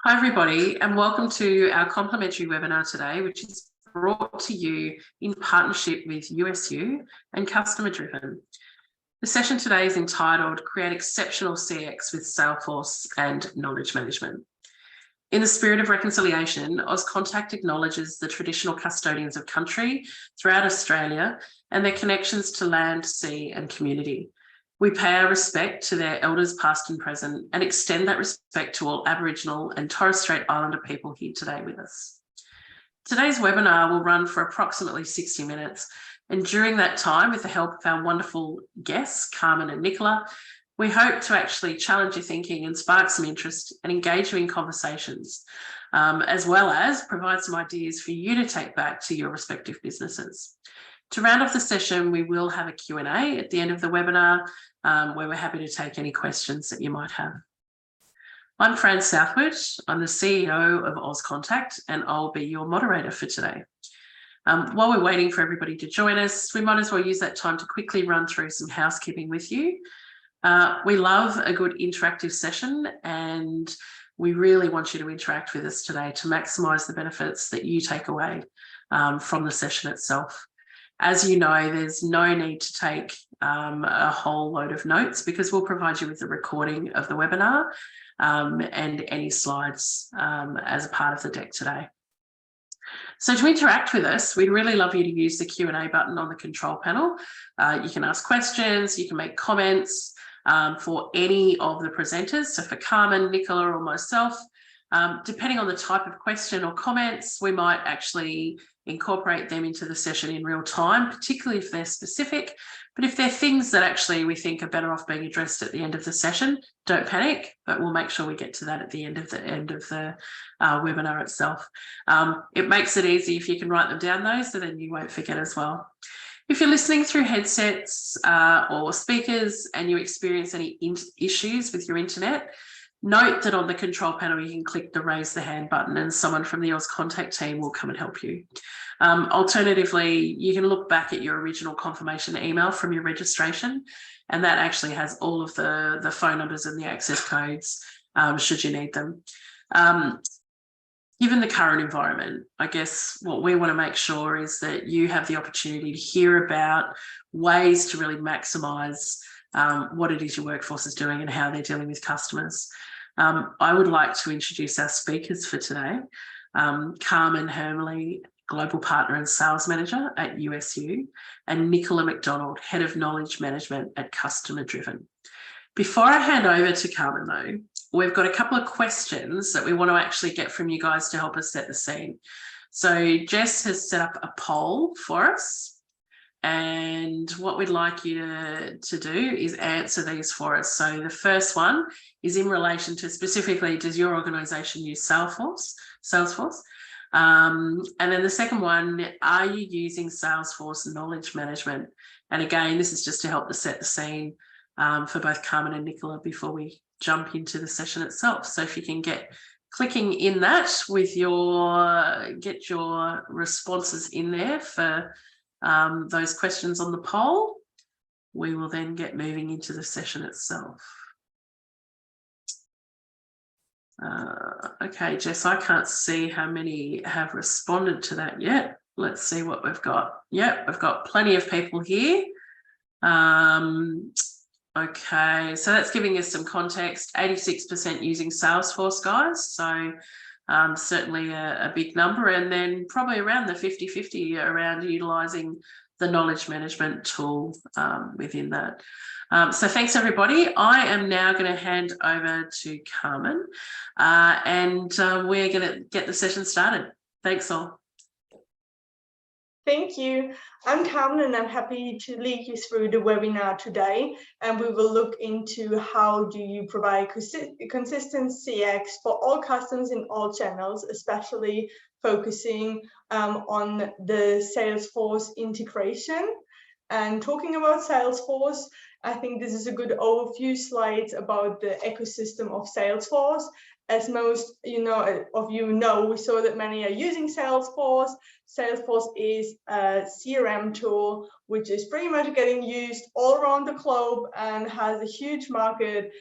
Hi everybody, and welcome to our complimentary webinar today, which is brought to you in partnership with USU and Customer Driven. The session today is entitled Create Exceptional CX with Salesforce and Knowledge Management. In the spirit of reconciliation, Auscontact acknowledges the traditional custodians of country throughout Australia and their connections to land, sea and community. We pay our respect to their elders past and present and extend that respect to all Aboriginal and Torres Strait Islander people here today with us. Today's webinar will run for approximately 60 minutes, and during that time, with the help of our wonderful guests, Carmen and Nicola, we hope to actually challenge your thinking and spark some interest and engage you in conversations, as well as provide some ideas for you to take back to your respective businesses. To round off the session, we will have a Q&A at the end of the webinar, where we're happy to take any questions that you might have. I'm Fran Southwood. I'm the CEO of Auscontact, and I'll be your moderator for today. While we're waiting for everybody to join us, we might as well use that time to quickly run through some housekeeping with you. We love a good interactive session, and we really want you to interact with us today to maximise the benefits that you take away from the session itself. As you know, there's no need to take a whole load of notes because we'll provide you with the recording of the webinar and any slides as a part of the deck today. So to interact with us, we'd really love you to use the Q&A button on the control panel. You can ask questions, you can make comments for any of the presenters. So for Carmen, Nicola or myself, depending on the type of question or comments, we might actually incorporate them into the session in real time, particularly if they're specific. But if they're things that actually we think are better off being addressed at the end of the session, don't panic, but we'll make sure we get to that at the end of the webinar itself. It makes it easy if you can write them down though, so then you won't forget as well. If you're listening through headsets or speakers and you experience any issues with your internet, note that on the control panel, you can click the raise the hand button and someone from the Auscontact team will come and help you. Alternatively, you can look back at your original confirmation email from your registration, and that actually has all of the phone numbers and the access codes should you need them. Given the current environment, I guess what we want to make sure is that you have the opportunity to hear about ways to really maximise what it is your workforce is doing and how they're dealing with customers. I would like to introduce our speakers for today. Carmen Hermley, Global Partner and Sales Manager at USU, and Nicola McDonald, Head of Knowledge Management at Customer Driven. Before I hand over to Carmen though, we've got a couple of questions that we want to actually get from you guys to help us set the scene. So Jess has set up a poll for us. And what we'd like you to do is answer these for us. So the first one is in relation to specifically, does your organisation use Salesforce? And then the second one, are you using Salesforce knowledge management? And again, this is just to help to set the scene for both Carmen and Nicola before we jump into the session itself. So if you can get clicking in that with get your responses in there for those questions on the poll, we will then get moving into the session itself. Okay, Jess, I can't see how many have responded to that yet. Let's see what we've got. Yep, we've got plenty of people here. Okay, so that's giving us some context. 86% using Salesforce, guys. So certainly a big number, and then probably around the 50-50 around utilising the knowledge management tool within that. So thanks everybody. I am now going to hand over to Carmen and we're going to get the session started. Thanks all. Thank you. I'm Carmen and I'm happy to lead you through the webinar today, and we will look into how do you provide consistent CX for all customers in all channels, especially focusing on the Salesforce integration. And talking about Salesforce, I think this is a good overview slide about the ecosystem of Salesforce As most of you know, we saw that many are using Salesforce. Salesforce is a CRM tool which is pretty much getting used all around the globe and has a huge market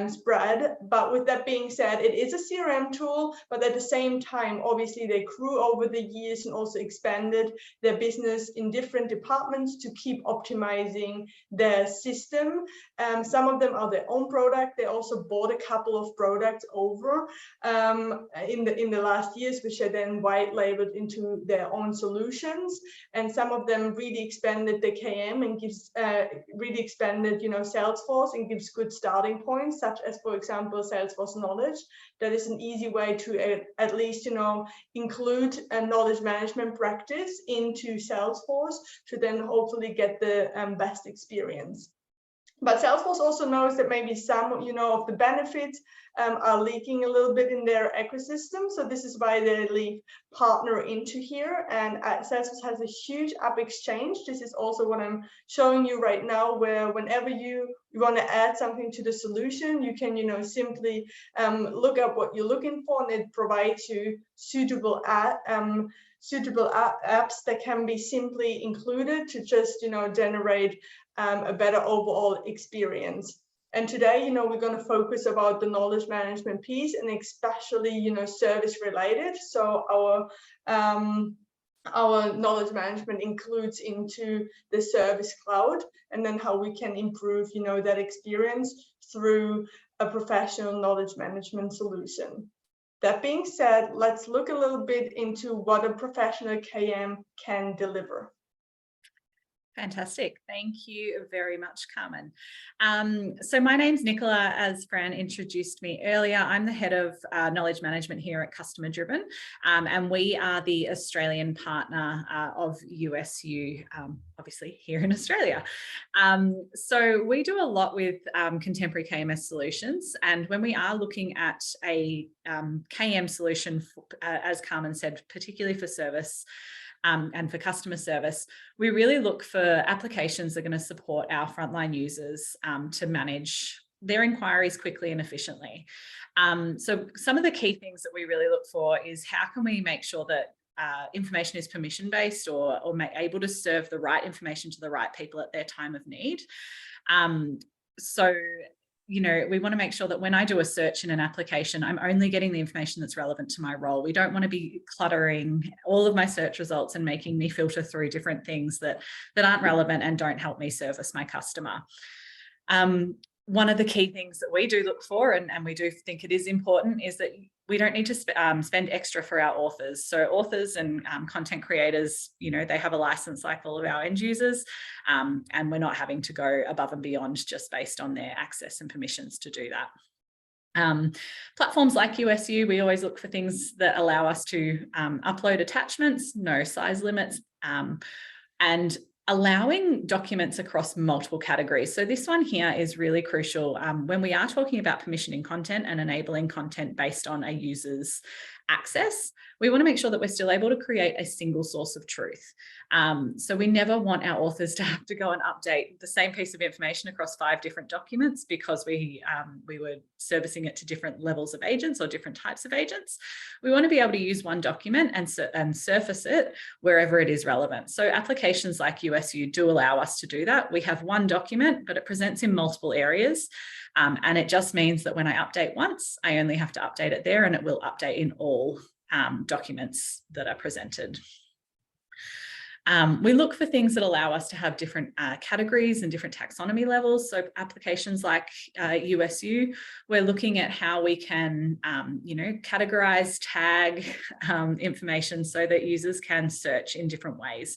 spread. But with that being said, it is a CRM tool, but at the same time, obviously they grew over the years and also expanded their business in different departments to keep optimizing their system. Some of them are their own product. They also bought a couple of products over in the last years, which are then white labeled into their own solutions. And some of them really expanded the KM and gives really expanded, Salesforce, and gives good starting points, such as, for example, Salesforce Knowledge. That is an easy way to at least, include a knowledge management practice into Salesforce to then hopefully get the best experience. But Salesforce also knows that maybe some, of the benefits are leaking a little bit in their ecosystem. So this is why they leave partner into here. And Salesforce has a huge app exchange. This is also what I'm showing you right now, where whenever you want to add something to the solution, you can, simply look up what you're looking for, and it provides you suitable apps that can be simply included to just, generate a better overall experience. And today, we're going to focus about the knowledge management piece, and especially, service related. So our knowledge management includes into the Service Cloud, and then how we can improve, that experience through a professional knowledge management solution. That being said, let's look a little bit into what a professional KM can deliver. Fantastic. Thank you very much, Carmen. So my name's Nicola, as Fran introduced me earlier. I'm the head of knowledge management here at Customer Driven, and we are the Australian partner of USU, obviously here in Australia. So we do a lot with contemporary KMS solutions, and when we are looking at a KM solution, as Carmen said, particularly for service, and for customer service, we really look for applications that are going to support our frontline users to manage their inquiries quickly and efficiently. So some of the key things that we really look for is how can we make sure that information is permission-based or able to serve the right information to the right people at their time of need. So we want to make sure that when I do a search in an application, I'm only getting the information that's relevant to my role. We don't want to be cluttering all of my search results and making me filter through different things that aren't relevant and don't help me service my customer. One of the key things that we do look for, and we do think it is important, is that we don't need to spend extra for our authors. So authors and content creators, they have a license like all of our end users, and we're not having to go above and beyond just based on their access and permissions to do that. Platforms like USU, we always look for things that allow us to upload attachments, no size limits, and allowing documents across multiple categories. So this one here is really crucial when we are talking about permissioning content and enabling content based on a user's access. We want to make sure that we're still able to create a single source of truth. So we never want our authors to have to go and update the same piece of information across 5 different documents because we were servicing it to different levels of agents or different types of agents. We want to be able to use one document and surface it wherever it is relevant. So applications like USU do allow us to do that. We have one document, but it presents in multiple areas. And it just means that when I update once, I only have to update it there, and it will update in all documents that are presented. We look for things that allow us to have different categories and different taxonomy levels. So applications like USU, we're looking at how we can, categorize, tag information so that users can search in different ways.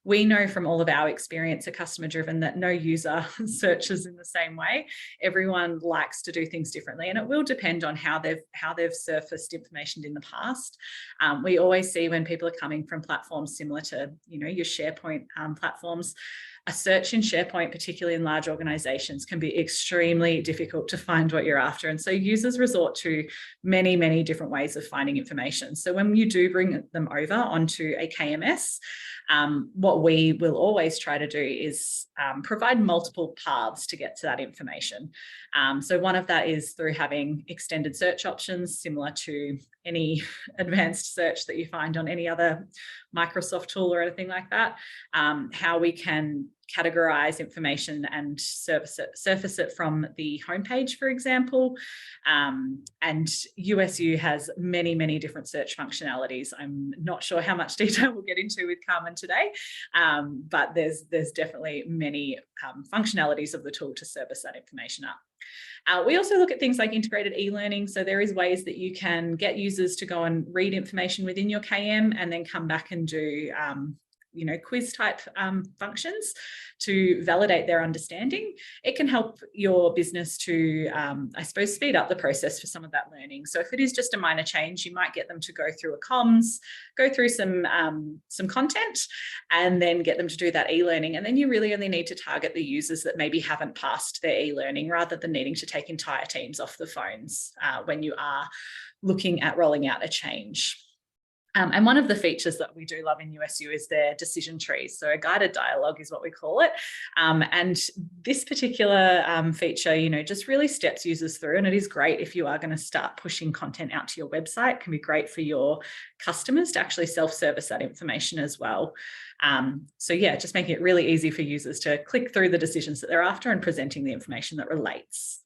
We know from all of our experience at Customer Driven that no user searches in the same way. Everyone likes to do things differently, and it will depend on how they've surfaced information in the past. We always see when people are coming from platforms similar to your SharePoint platforms, a search in SharePoint, particularly in large organizations, can be extremely difficult to find what you're after. And so users resort to many, many different ways of finding information. So when you do bring them over onto a KMS, what we will always try to do is provide multiple paths to get to that information. So one of that is through having extended search options, similar to any advanced search that you find on any other Microsoft tool or anything like that. How we can categorize information and surface it from the homepage, for example. And USU has many, many different search functionalities. I'm not sure how much detail we'll get into with Carmen today, but there's definitely many functionalities of the tool to surface that information up. We also look at things like integrated e-learning. So there is ways that you can get users to go and read information within your KM and then come back and do quiz type functions to validate their understanding. It can help your business to, I suppose, speed up the process for some of that learning. So if it is just a minor change, you might get them to go through a comms, go through some content, and then get them to do that e-learning. And then you really only need to target the users that maybe haven't passed their e-learning, rather than needing to take entire teams off the phones when you are looking at rolling out a change. And one of the features that we do love in USU is their decision trees. So a guided dialogue is what we call it. And this particular feature, just really steps users through. And it is great if you are going to start pushing content out to your website. It can be great for your customers to actually self-service that information as well. So yeah, just making it really easy for users to click through the decisions that they're after and presenting the information that relates.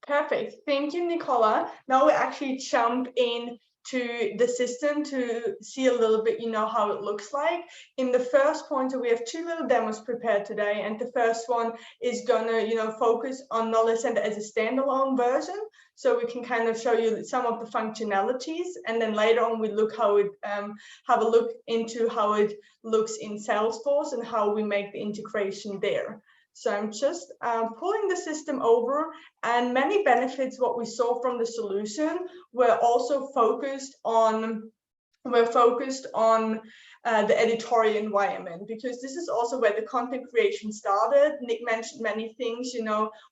Perfect. Thank you, Nicola. Now we actually jump into the system to see a little bit, how it looks like. In the first pointer, we have 2 little demos prepared today. And the first one is gonna, focus on Knowledge Center as a standalone version. So we can kind of show you some of the functionalities. And then later on, we look how it, have a look into how it looks in Salesforce and how we make the integration there. So I'm just pulling the system over, and many benefits what we saw from the solution were also focused on the editorial environment, because this is also where the content creation started. Nick mentioned many things,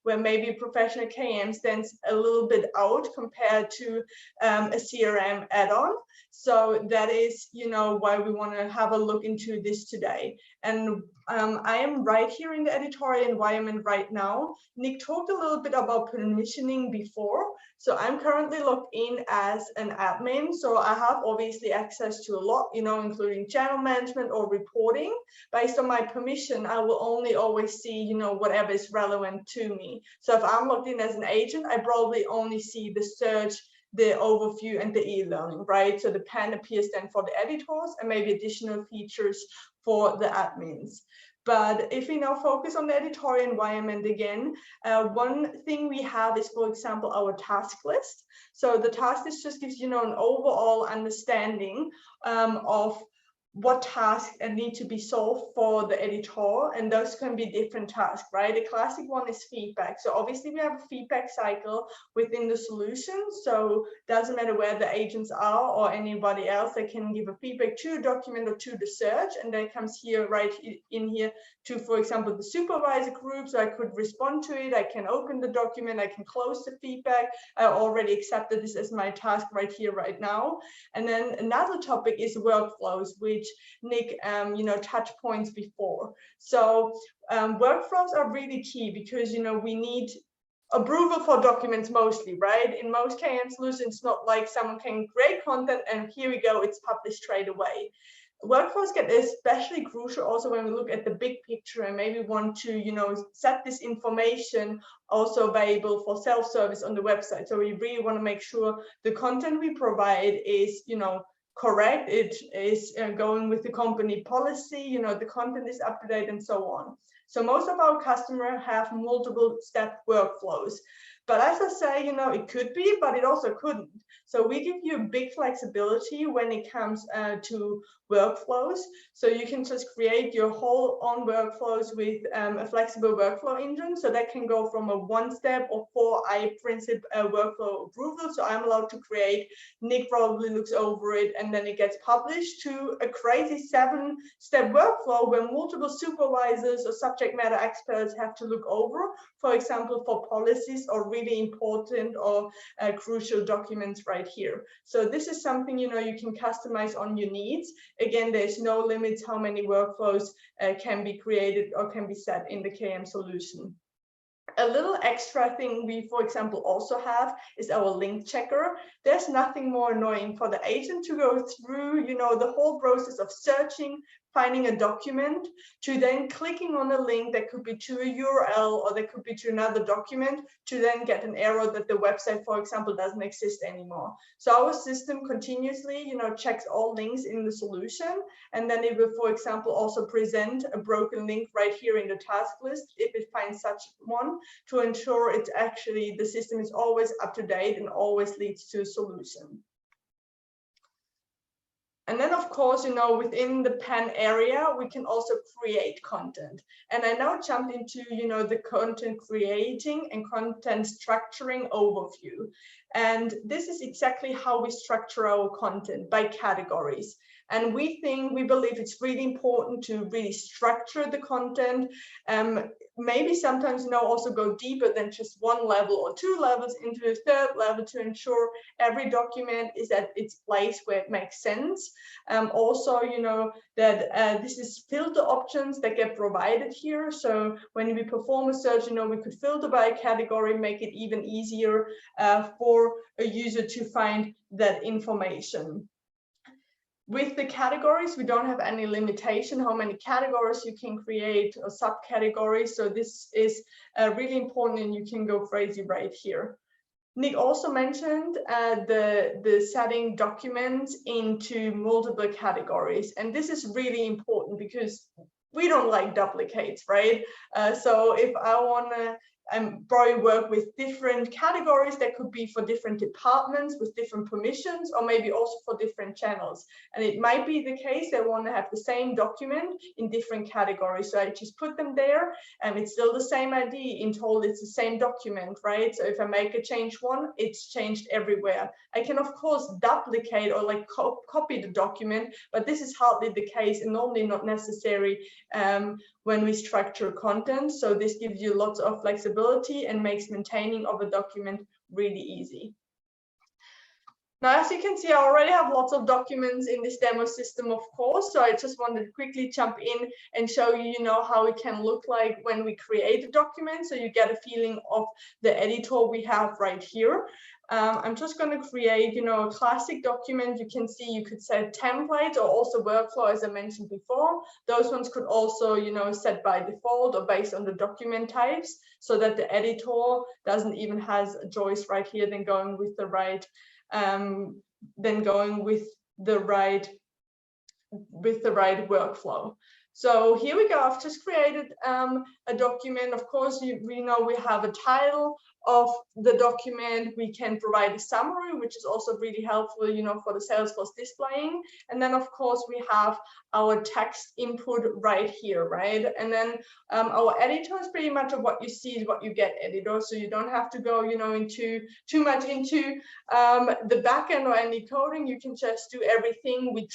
where maybe professional KM stands a little bit out compared to a CRM add-on. So that is, why we want to have a look into this today. And I am right here in the editorial environment right now. Nick talked a little bit about permissioning before. So I'm currently logged in as an admin. So I have obviously access to a lot, including channel management or reporting. Based on my permission, I will only always see, whatever is relevant to me. So if I'm logged in as an agent, I probably only see the search, the overview, and the e-learning, right? So the pen appears then for the editors and maybe additional features for the admins. But if we now focus on the editorial environment again, one thing we have is, for example, our task list. So the task list just gives, an overall understanding of what tasks need to be solved for the editor, and those can be different tasks, right? The classic one is feedback. So obviously we have a feedback cycle within the solution, so it doesn't matter where the agents are or anybody else, they can give a feedback to a document or to the search, and that comes here, right in here, to, for example, the supervisor group. So I could respond to it, I can open the document, I can close the feedback. I already accepted this as my task right here, right now. And then another topic is workflows, which Nick, touched points before. So workflows are really key because, we need approval for documents mostly, right? In most KM solutions, it's not like someone can create content and here we go, it's published straight away. Workflows get especially crucial also when we look at the big picture and maybe want to, set this information also available for self-service on the website. So we really want to make sure the content we provide is, correct, it is going with the company policy, the content is up to date and so on. So most of our customers have multiple step workflows. But as I say, it could be, but it also couldn't. So we give you a big flexibility when it comes to workflows. So you can just create your whole own workflows with a flexible workflow engine. So that can go from a 1-step or 4i principle workflow approval. So I'm allowed to create, Nick probably looks over it, and then it gets published, to a crazy 7-step workflow where multiple supervisors or subject matter experts have to look over, for example, for policies or really important or crucial documents right here. So this is something, you can customize on your needs. Again, there's no limits how many workflows can be created or can be set in the KM solution. A little extra thing we, for example, also have is our link checker. There's nothing more annoying for the agent to go through, the whole process of searching, finding a document, to then clicking on a link that could be to a URL or that could be to another document, to then get an error that the website, for example, doesn't exist anymore. So our system continuously, checks all links in the solution, and then it will, for example, also present a broken link right here in the task list if it finds such one, to ensure it's actually, the system is always up to date and always leads to a solution. And then, of course, within the pen area, we can also create content. And I now jump into, the content creating and content structuring overview. And this is exactly how we structure our content, by categories. And we believe it's really important to really structure the content. Maybe sometimes, also go deeper than just 1 level or 2 levels into a 3rd level to ensure every document is at its place where it makes sense. Also, that this is filter options that get provided here. So when we perform a search, we could filter by a category, make it even easier for a user to find that information. With the categories, we don't have any limitation how many categories you can create or subcategories. So this is really important, and you can go crazy right here. Nick also mentioned the setting documents into multiple categories. And this is really important because we don't like duplicates, right? So if I want to probably work with different categories that could be for different departments with different permissions, or maybe also for different channels. And it might be the case they want to have the same document in different categories. So I just put them there, and it's still the same ID. In total, it's the same document, right? So if I make a change one, it's changed everywhere. I can, of course, duplicate or like copy the document, but this is hardly the case and normally not necessary when we structure content. So this gives you lots of flexibility and makes maintaining of a document really easy. Now, as you can see, I already have lots of documents in this demo system, of course. So I just wanted to quickly jump in and show you, how it can look like when we create a document. So you get a feeling of the editor we have right here. I'm just going to create, a classic document. You can see you could set templates or also workflow, as I mentioned before. Those ones could also, set by default or based on the document types, so that the editor doesn't even has a choice right here, then going with the right workflow. So here we go. I've just created a document. Of course, we know we have a title of the document. We can provide a summary, which is also really helpful, for the Salesforce displaying. And then, of course, we have our text input right here, right? And then our editor is pretty much of what you see is what you get editor. So you don't have to go, into too much into the backend or any coding. You can just do everything. We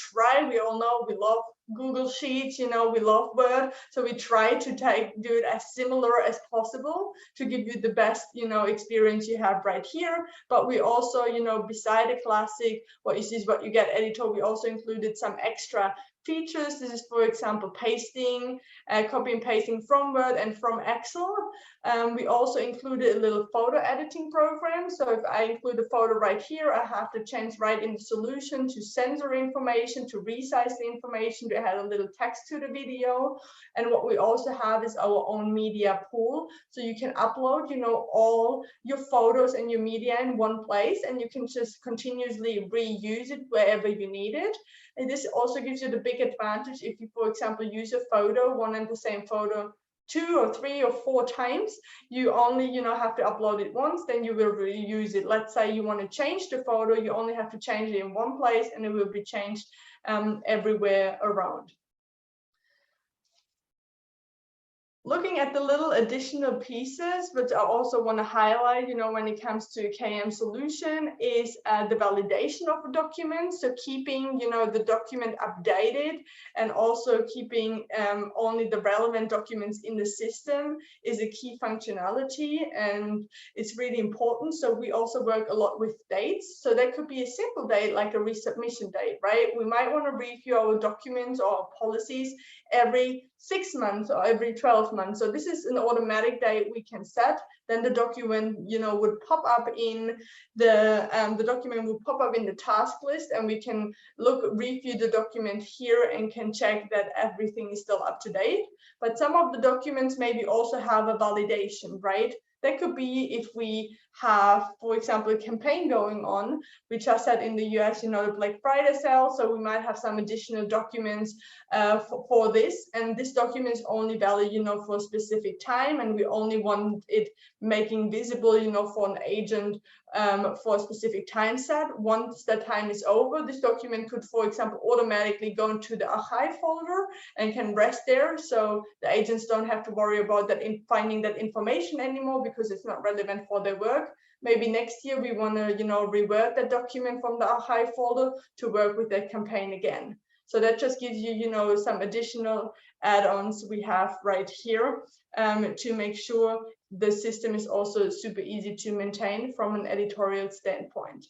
all know we love Google Sheets, we love Word, so we try to do it as similar as possible to give you the best, experience you have right here. But we also, beside the classic, what you see is what you get editor, we also included some extra features. This is, for example, pasting, copy and pasting from Word and from Excel. We also included a little photo editing program. So if I include a photo right here, I have to change right in the solution to censor information, to resize the information, to add a little text to the video. And what we also have is our own media pool. So you can upload, all your photos and your media in one place, and you can just continuously reuse it wherever you need it. And this also gives you the big advantage if you, for example, use a photo, one and the same photo 2 or 3 or 4 times, you only have to upload it once, then you will reuse it. Let's say you want to change the photo, you only have to change it in one place and it will be changed everywhere around. Looking at the little additional pieces, which I also want to highlight, when it comes to KM solution, is the validation of a document. So keeping, the document updated and also keeping only the relevant documents in the system is a key functionality, and it's really important. So we also work a lot with dates. So that could be a simple date like a resubmission date, right? We might want to review our documents or our policies every 6 months or every 12 months. So this is an automatic date we can set. Then the document, would pop up in the document will pop up in the task list, and we can review the document here and can check that everything is still up to date. But some of the documents maybe also have a validation, right? That could be if we have, for example, a campaign going on. We just had in the US, the Black Friday sale. So we might have some additional documents for this. And this document is only valid, for a specific time. And we only want it making visible, for an agent for a specific time set. Once that time is over, this document could, for example, automatically go into the archive folder and can rest there. So the agents don't have to worry about that in finding that information anymore because it's not relevant for their work. Maybe next year we want to, revert that document from the archive folder to work with that campaign again. So that just gives you, some additional add-ons we have right here to make sure the system is also super easy to maintain from an editorial standpoint.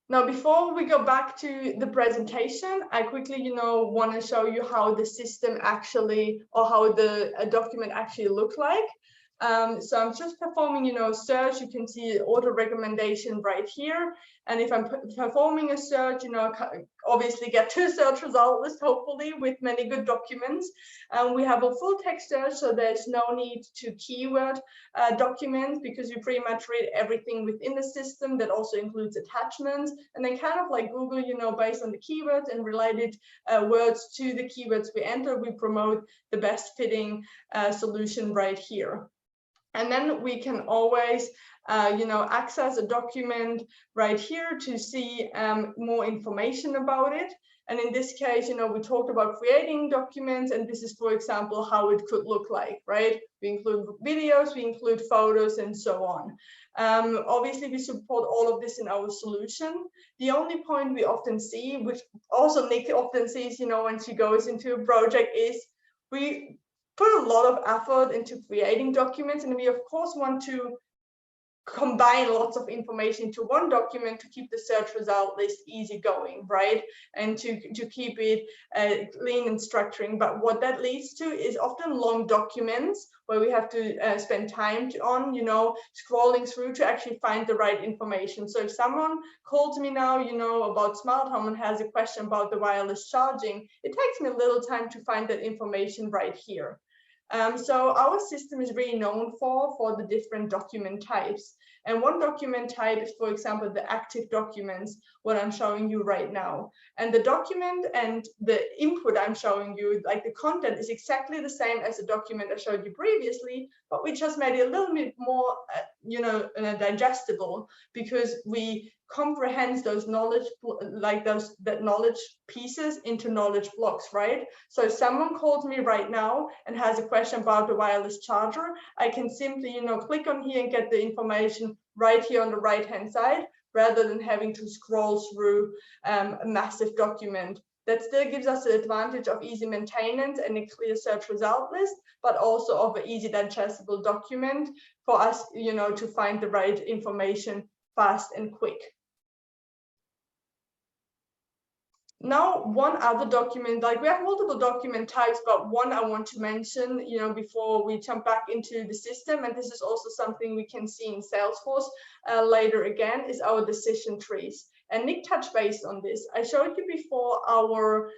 Now, before we go back to the presentation, I quickly, want to show you how the system actually, or how the document actually look like. So I'm just performing, search. You can see auto recommendation right here. And if I'm performing a search, obviously get to a search result list, hopefully with many good documents. We have a full text search, so there's no need to keyword documents because you pretty much read everything within the system. That also includes attachments. And then kind of like Google, based on the keywords and related words to the keywords we enter, we promote the best fitting solution right here. And then we can always, access a document right here to see more information about it. And in this case, we talked about creating documents, and this is, for example, how it could look like, right? We include videos, we include photos, and so on. Obviously, we support all of this in our solution. The only point we often see, which also Nick often sees, when she goes into a project, is we put a lot of effort into creating documents, and we of course want to combine lots of information into one document to keep the search result list easy going, right? And to keep it clean and structuring. But what that leads to is often long documents where we have to spend time on, scrolling through to actually find the right information. So if someone calls me now, about smart home and has a question about the wireless charging, it takes me a little time to find that information right here. So our system is really known for the different document types. And one document type is, for example, the active documents, what I'm showing you right now. And the document and the input I'm showing you, like the content, is exactly the same as the document I showed you previously, but we just made it a little bit more, digestible, because we comprehend those knowledge, that knowledge pieces into knowledge blocks, right? So if someone calls me right now and has a question about the wireless charger, I can simply, click on here and get the information right here on the right-hand side, rather than having to scroll through a massive document. That still gives us the advantage of easy maintenance and a clear search result list, but also of an easy digestible document for us, to find the right information fast and quick. Now, one other document, we have multiple document types, but one I want to mention, before we jump back into the system, and this is also something we can see in Salesforce later again, is our decision trees. And Nick touched base on this. I showed you before our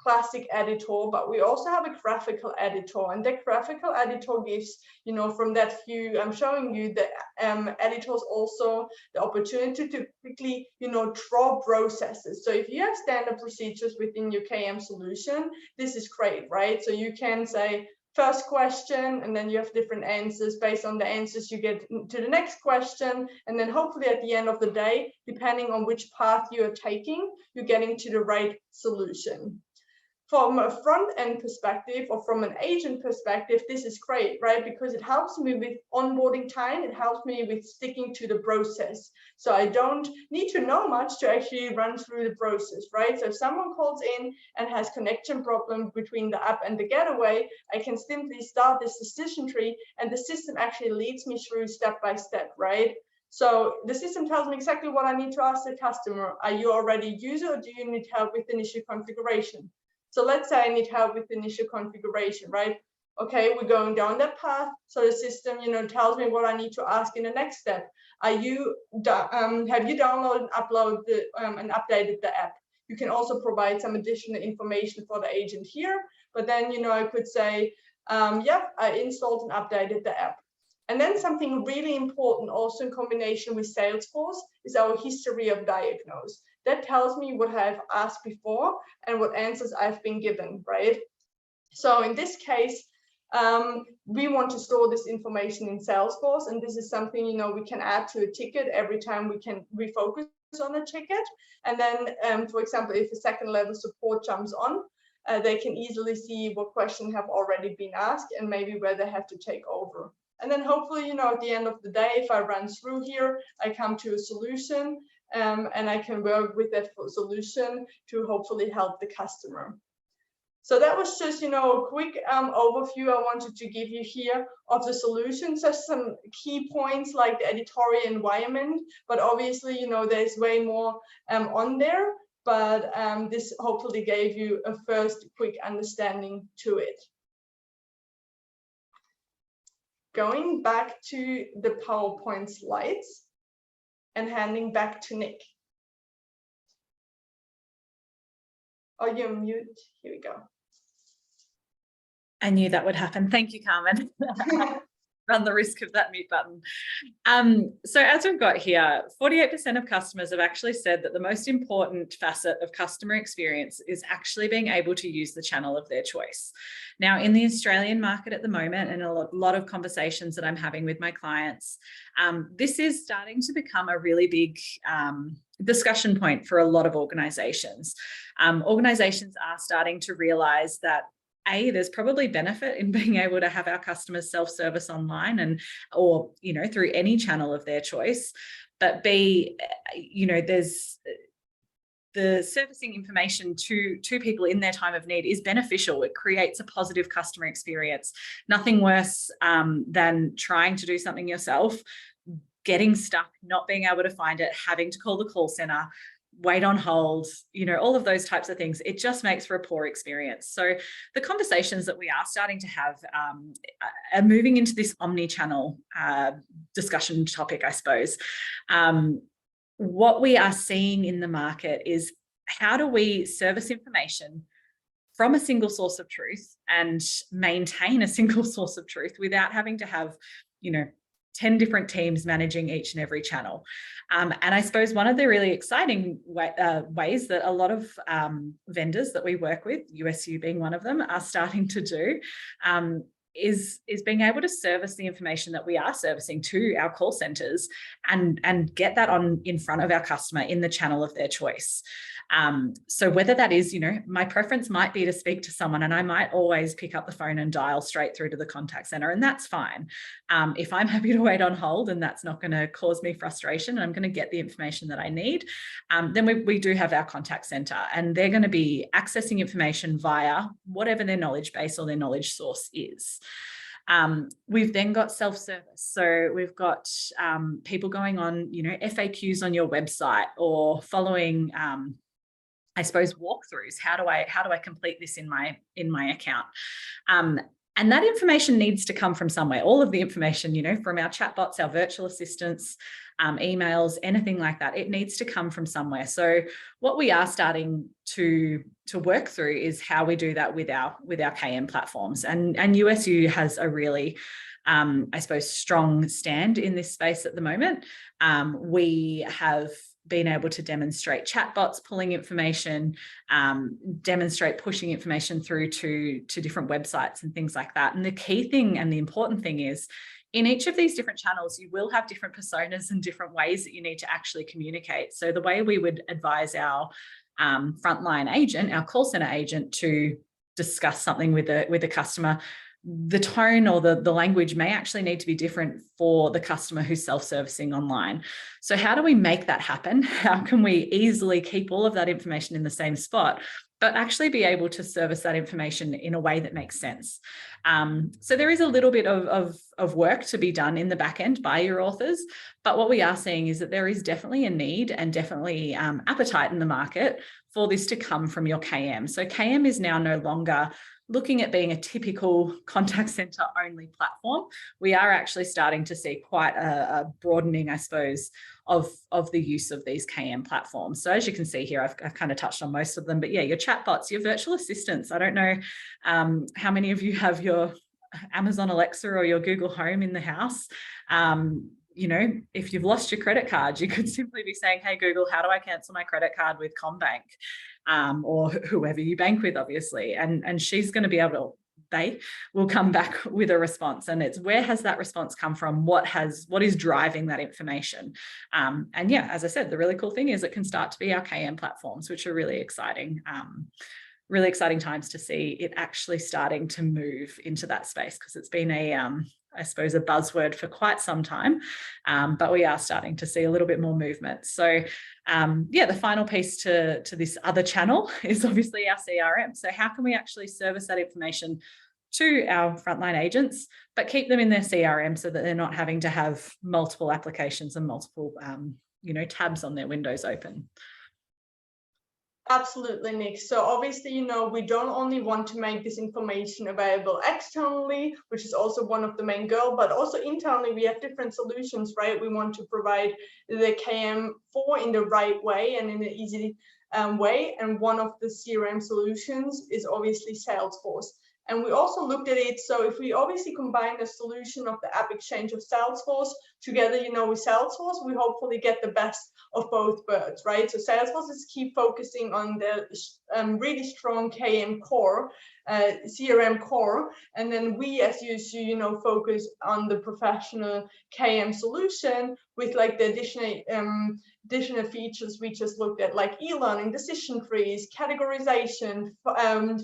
classic editor, but we also have a graphical editor, and that graphical editor gives, from that view I'm showing you, the editors also the opportunity to quickly, draw processes. So if you have standard procedures within your KM solution, this is great, right? So you can say, first question, and then you have different answers. Based on the answers, you get to the next question, and then hopefully at the end of the day, depending on which path you are taking, you're getting to the right solution. From a front-end perspective or from an agent perspective, this is great, right? Because it helps me with onboarding time. It helps me with sticking to the process. So I don't need to know much to actually run through the process, right? So if someone calls in and has connection problem between the app and the getaway, I can simply start this decision tree, and the system actually leads me through step by step, right? So the system tells me exactly what I need to ask the customer. Are you already a user, or do you need help with initial configuration? So let's say I need help with initial configuration, right? Okay, we're going down that path. So the system, tells me what I need to ask in the next step. Have you downloaded and uploaded and updated the app? You can also provide some additional information for the agent here. But then, I could say, yep, I installed and updated the app. And then something really important also in combination with Salesforce is our history of diagnose. That tells me what I've asked before and what answers I've been given, right? So in this case, we want to store this information in Salesforce, and this is something, we can add to a ticket every time we focus on a ticket. And then, for example, if a second level support jumps on, they can easily see what questions have already been asked and maybe where they have to take over. And then hopefully, at the end of the day, if I run through here, I come to a solution, and I can work with that solution to hopefully help the customer. So that was just, a quick overview I wanted to give you here of the solution. Just some key points like the editorial environment, but obviously, there's way more on there, but this hopefully gave you a first quick understanding to it. Going back to the PowerPoint slides and handing back to Nick. Oh, you're mute. Here we go. I knew that would happen. Thank you, Carmen. Run the risk of that mute button. So as we've got here, 48% of customers have actually said that the most important facet of customer experience is actually being able to use the channel of their choice. Now, in the Australian market at the moment, and a lot of conversations that I'm having with my clients, this is starting to become a really big discussion point for a lot of organizations. Organizations are starting to realize that there's probably benefit in being able to have our customers self-service online or through any channel of their choice. But B, there's the servicing information to people in their time of need is beneficial. It creates a positive customer experience. Nothing worse than trying to do something yourself, getting stuck, not being able to find it, having to call the call center, wait on hold, all of those types of things. It just makes for a poor experience. So the conversations that we are starting to have are moving into this omnichannel discussion topic, I suppose. What we are seeing in the market is, how do we service information from a single source of truth and maintain a single source of truth without having to have, 10 different teams managing each and every channel. And I suppose one of the really exciting ways that a lot of vendors that we work with, USU being one of them, are starting to do is being able to service the information that we are servicing to our call centers and get that in front of our customer in the channel of their choice. So whether that is, my preference might be to speak to someone, and I might always pick up the phone and dial straight through to the contact center, and that's fine. If I'm happy to wait on hold and that's not going to cause me frustration and I'm going to get the information that I need, then we do have our contact center, and they're going to be accessing information via whatever their knowledge base or their knowledge source is. We've then got self-service. So we've got people going on, FAQs on your website, or following I suppose walkthroughs. How do I complete this in my account? And that information needs to come from somewhere. All of the information, from our chatbots, our virtual assistants, emails, anything like that. It needs to come from somewhere. So what we are starting to work through is how we do that with our KM platforms. And USU has a really, I suppose, strong stand in this space at the moment. We have been able to demonstrate chatbots pulling information, demonstrate pushing information through to different websites and things like that. And the key thing and the important thing is, in each of these different channels, you will have different personas and different ways that you need to actually communicate. So the way we would advise our frontline agent, our call center agent, to discuss something with a customer, the tone or the language may actually need to be different for the customer who's self-servicing online. So how do we make that happen? How can we easily keep all of that information in the same spot, but actually be able to service that information in a way that makes sense? So there is a little bit of work to be done in the back end by your authors, but what we are seeing is that there is definitely a need and definitely appetite in the market for this to come from your KM. So KM is now no longer looking at being a typical contact center only platform. We are actually starting to see quite a broadening, I suppose, of the use of these KM platforms. So as you can see here, I've kind of touched on most of them, but yeah, your chatbots, your virtual assistants. I don't know how many of you have your Amazon Alexa or your Google Home in the house. You know, if you've lost your credit card, you could simply be saying, hey, Google, how do I cancel my credit card with CommBank? Or whoever you bank with, obviously. And she's going to be able to, they will come back with a response. And it's, where has that response come from? What is driving that information? And yeah, as I said, the really cool thing is it can start to be our KM platforms, which are really exciting times to see it actually starting to move into that space, because it's been I suppose a buzzword for quite some time, but we are starting to see a little bit more movement. So yeah, the final piece to this other channel is obviously our CRM. So how can we actually service that information to our frontline agents, but keep them in their CRM so that they're not having to have multiple applications and multiple tabs on their windows open? Absolutely, Nick. So obviously, we don't only want to make this information available externally, which is also one of the main goals, but also internally, we have different solutions, right? We want to provide the KM4 in the right way and in an easy way. And one of the CRM solutions is obviously Salesforce. And we also looked at it. So if we obviously combine the solution of the App Exchange of Salesforce together, with Salesforce, we hopefully get the best of both worlds, right? So Salesforce is keep focusing on the really strong KM core, CRM core, and then we as USU, focus on the professional KM solution with like the additional features we just looked at, like e-learning, decision trees, categorization,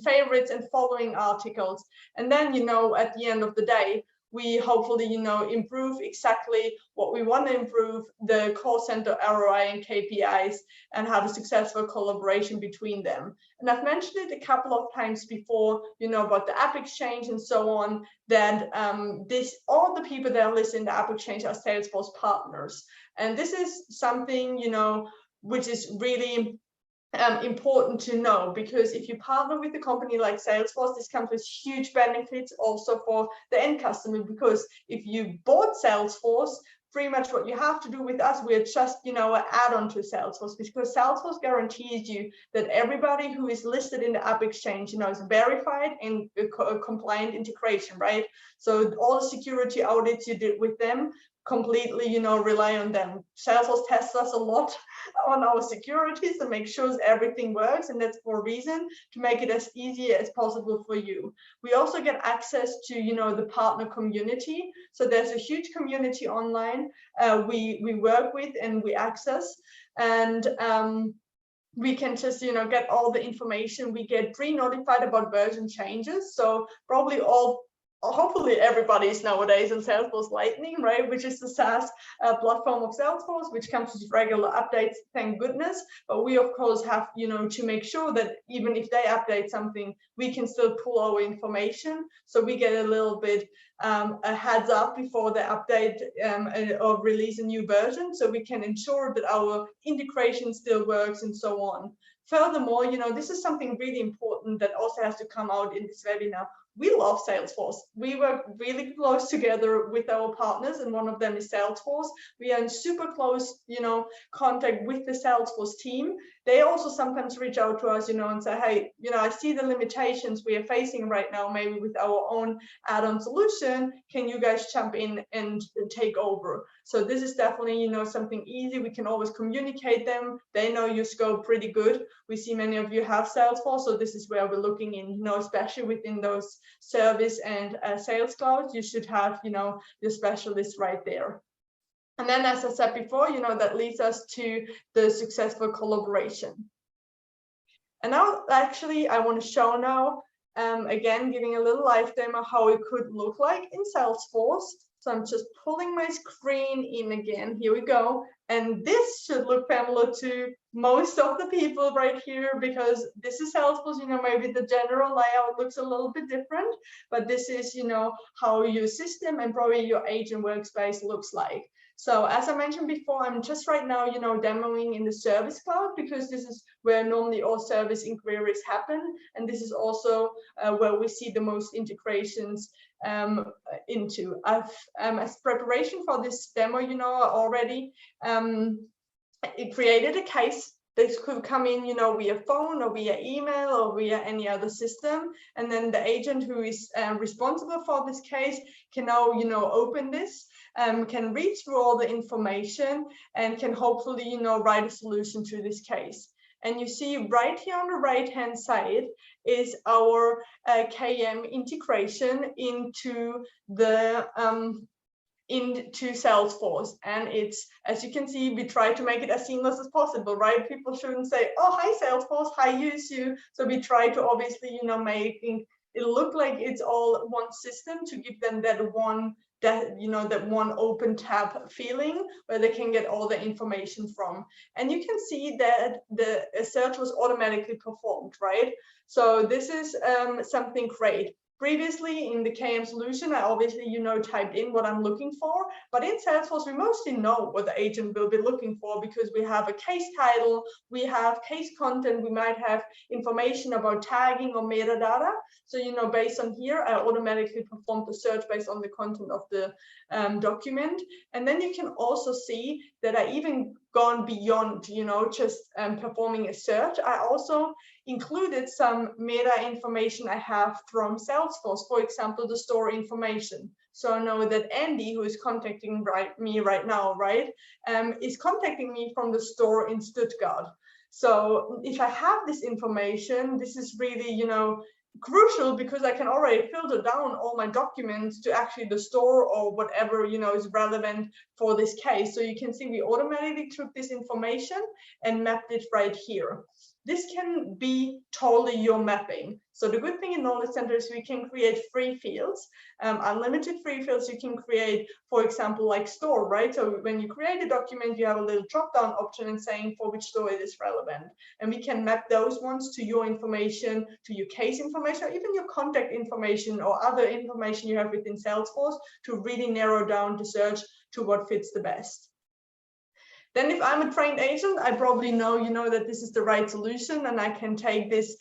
favorites and following articles. And then, at the end of the day, we hopefully, improve exactly what we want to improve, the call center ROI and KPIs, and have a successful collaboration between them. And I've mentioned it a couple of times before, about the App Exchange and so on, that all the people that are listed in the App Exchange are Salesforce partners. And this is something, which is really important to know, because if you partner with a company like Salesforce, this comes with huge benefits also for the end customer, because if you bought Salesforce, pretty much what you have to do with us, we're just, an add-on to Salesforce, because Salesforce guarantees you that everybody who is listed in the App Exchange, is verified and a compliant integration, right? So all the security audits you did with them completely, rely on them. Salesforce tests us a lot on our securities and make sure everything works, and that's for a reason, to make it as easy as possible for you. We also get access to, the partner community. So there's a huge community online we work with and we access, and we can just, get all the information. We get pre-notified about version changes. So probably hopefully everybody is nowadays on Salesforce Lightning, right? Which is the SaaS platform of Salesforce, which comes with regular updates, thank goodness. But we, of course, have, to make sure that even if they update something, we can still pull our information. So we get a little bit a heads up before they update or release a new version. So we can ensure that our integration still works and so on. Furthermore, this is something really important that also has to come out in this webinar. we love Salesforce. We work really close together with our partners, and one of them is Salesforce. We are in super close, contact with the Salesforce team. They also sometimes reach out to us, and say, hey, I see the limitations we are facing right now, maybe with our own add-on solution. Can you guys jump in and take over? So this is definitely, something easy. We can always communicate them. They know your scope pretty good. We see many of you have Salesforce, so this is where we're looking in, especially within those service and sales clouds. You should have, your specialists right there. And then, as I said before, that leads us to the successful collaboration. And now, actually, I want to show now, again, giving a little live demo how it could look like in Salesforce. So I'm just pulling my screen in again. Here we go. And this should look familiar to most of the people right here, because this is Salesforce. Maybe the general layout looks a little bit different, but this is, how your system and probably your agent workspace looks like. So as I mentioned before, I'm just right now, demoing in the Service Cloud, because this is where normally all service inquiries happen. And this is also where we see the most integrations into. I've, as preparation for this demo, already created a case. This could come in, via phone or via email or via any other system. And then the agent who is responsible for this case can now, open this, can read through all the information, and can hopefully, write a solution to this case. And you see right here on the right-hand side is our KM integration into the into Salesforce. And it's, as you can see, we try to make it as seamless as possible, right? People shouldn't say, oh, hi Salesforce, hi USU. So we try to obviously, making it look like it's all one system, to give them that one open tab feeling where they can get all the information from. And you can see that the search was automatically performed, right? So this is something great. Previously in the KM solution, I obviously, typed in what I'm looking for, but in Salesforce, we mostly know what the agent will be looking for, because we have a case title, we have case content, we might have information about tagging or metadata. So, based on here, I automatically performed the search based on the content of the document. And then you can also see that I even gone beyond, just performing a search. I also included some meta information I have from Salesforce, for example, the store information. So I know that Andy, who is contacting me right now, is contacting me from the store in Stuttgart. So if I have this information, this is really, crucial, because I can already filter down all my documents to actually the store or whatever, is relevant for this case. So you can see we automatically took this information and mapped it right here. This can be totally your mapping. So the good thing in Knowledge Center is we can create free fields, unlimited free fields. You can create, for example, like store, right? So when you create a document, you have a little drop-down option and saying for which store it is relevant. And we can map those ones to your information, to your case information, or even your contact information or other information you have within Salesforce, to really narrow down the search to what fits the best. Then if I'm a trained agent, I probably know, that this is the right solution, and I can take this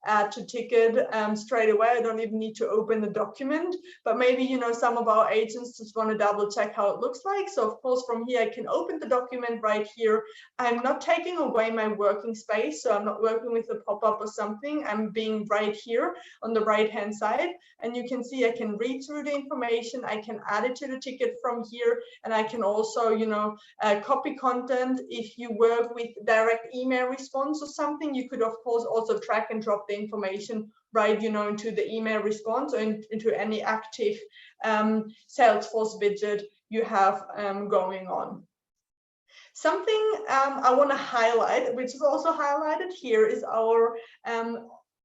add to ticket, straight away. I don't even need to open the document, but maybe, some of our agents just want to double check how it looks like. So of course, from here, I can open the document right here. I'm not taking away my working space. So I'm not working with a pop-up or something. I'm being right here on the right-hand side. And you can see I can read through the information. I can add it to the ticket from here. And I can also, copy content. If you work with direct email response or something, you could, of course, also drag and drop the information right, into the email response or into any active Salesforce widget you have going on. Something I want to highlight, which is also highlighted here, is our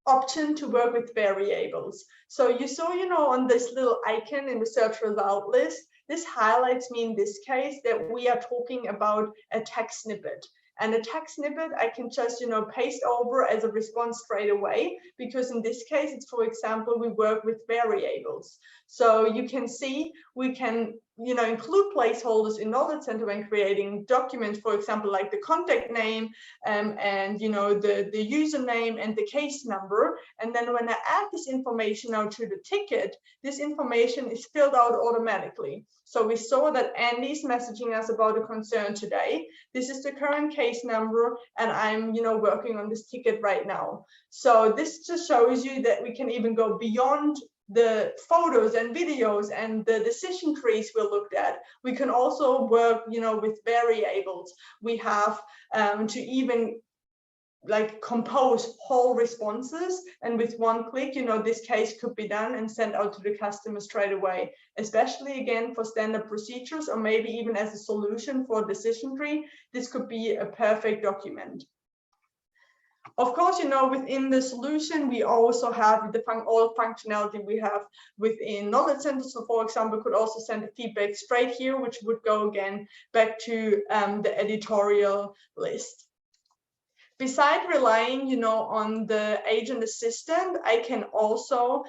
option to work with variables. So you saw, on this little icon in the search result list, this highlights me in this case that we are talking about a text snippet. And a text snippet, I can just, paste over as a response straight away, because in this case, it's, for example, we work with variables. So you can see we can include placeholders in Knowledge Center when creating documents, for example, like the contact name and the username and the case number. And then when I add this information now to the ticket, this information is filled out automatically. So we saw that Andy's messaging us about a concern today. This is the current case number, and I'm working on this ticket right now. So this just shows you that we can even go beyond the photos and videos and the decision trees we looked at. We can also work, with variables. We have to even like compose whole responses, and with one click, this case could be done and sent out to the customer straight away, especially again for standard procedures, or maybe even as a solution for decision tree. This could be a perfect document. Of course, within the solution, we also have all functionality we have within Knowledge Center. So, for example, could also send feedback straight here, which would go again back to the editorial list. Besides relying, on the agent assistant, I can also,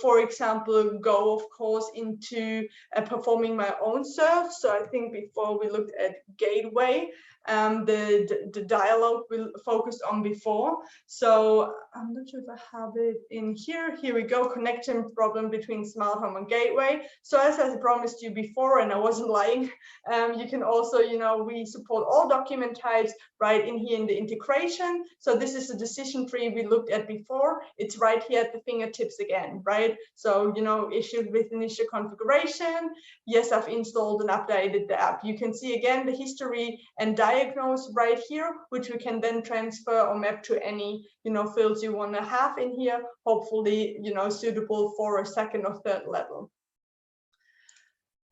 for example, go, of course, into performing my own search. So I think before we looked at Gateway, the dialogue we focused on before. So I'm not sure if I have it in here. Here we go, connection problem between Smart Home and Gateway. So as I promised you before, and I wasn't lying, you can also, we support all document types right in here in the integration. So this is a decision tree we looked at before. It's right here at the fingertips again, right? So, issued with initial configuration. Yes, I've installed and updated the app. You can see again the history and diagnose right here, which we can then transfer or map to any, fields you want to have in here, hopefully, suitable for a second or third level.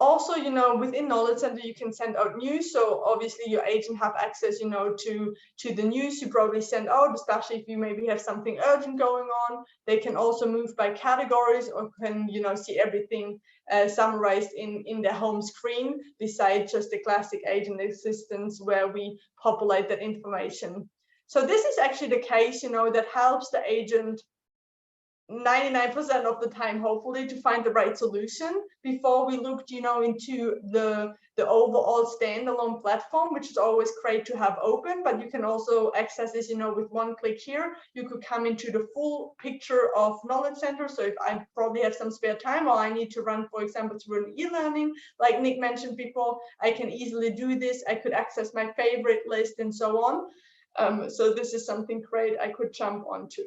Also, within Knowledge Center, you can send out news. So obviously your agent have access, to the news you probably send out, especially if you maybe have something urgent going on. They can also move by categories, or can, see everything summarized in their home screen, besides just the classic agent assistance where we populate that information. So this is actually the case, that helps the agent 99% of the time, hopefully, to find the right solution. Before we looked, into the overall standalone platform, which is always great to have open, but you can also access this, with one click here. You could come into the full picture of Knowledge Center. So if I probably have some spare time, or I need to run, for example, through an e-learning, like Nick mentioned before, I can easily do this. I could access my favorite list and so on. So this is something great I could jump onto.